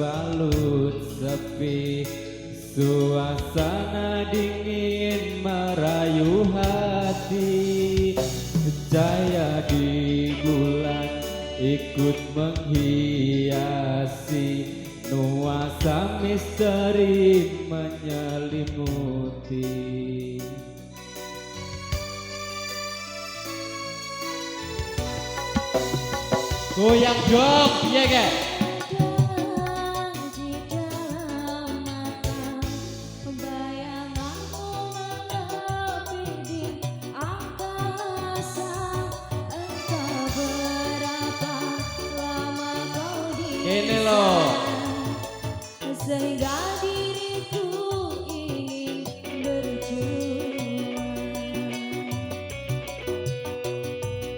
berbalut sepi, suasana dingin merayu hati. Cahaya di bulan ikut menghiasi, nuansa misteri menyelimuti. Goyang dong, iya gak? Ini loh, sehingga diriku ingin berjuang.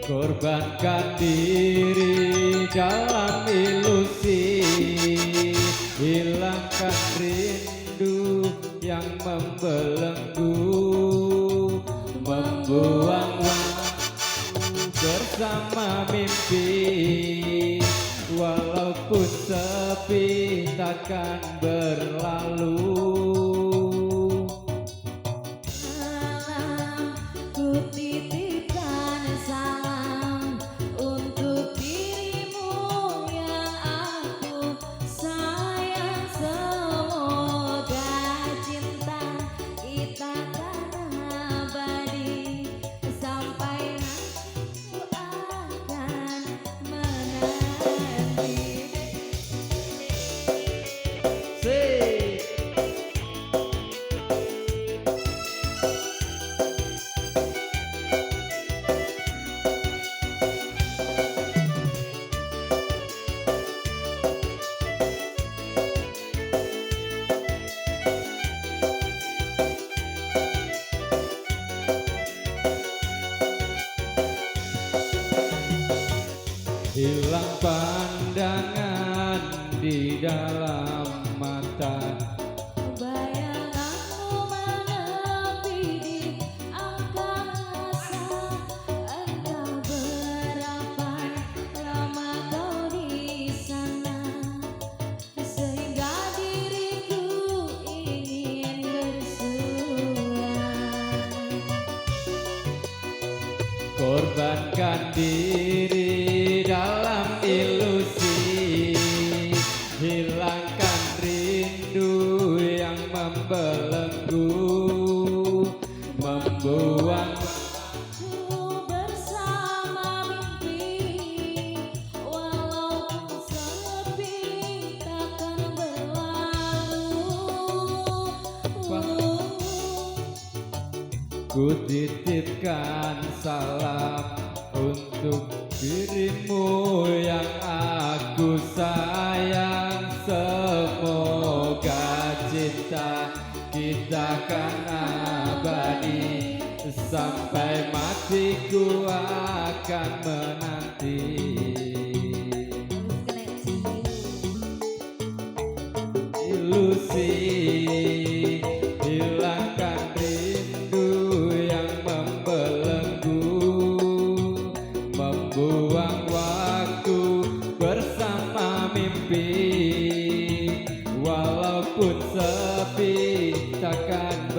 korbankan diri dalam ilusi, hilangkan rindu yang membelenggu, membuang waktu bersama mimpi. Walaupun sepi takkan berlalu. Salam, ku titipkan salam untuk dirimu yang aku sayang. Semoga cinta kita akan abadi, sampai nanti ku akan menanti. Hilang pandangan di dalam mata, Bayanganmu menepi di angkasa. Entah berapa lama kau di sana, sehingga diriku ingin bersuara. korbankan diri dalam ilusi, hilangkan rindu yang membelenggu, membuang Ku bersama mimpi, walaupun sepi takkan berlalu. ku titipkan salam untuk dirimu yang aku sayang. Semoga cinta kita kan abadi, sampai matiku akan menanti. Ilusi, hilangkan rindu yang membelenggu, membuang waktu bersama mimpi. Walaupun sepi takkan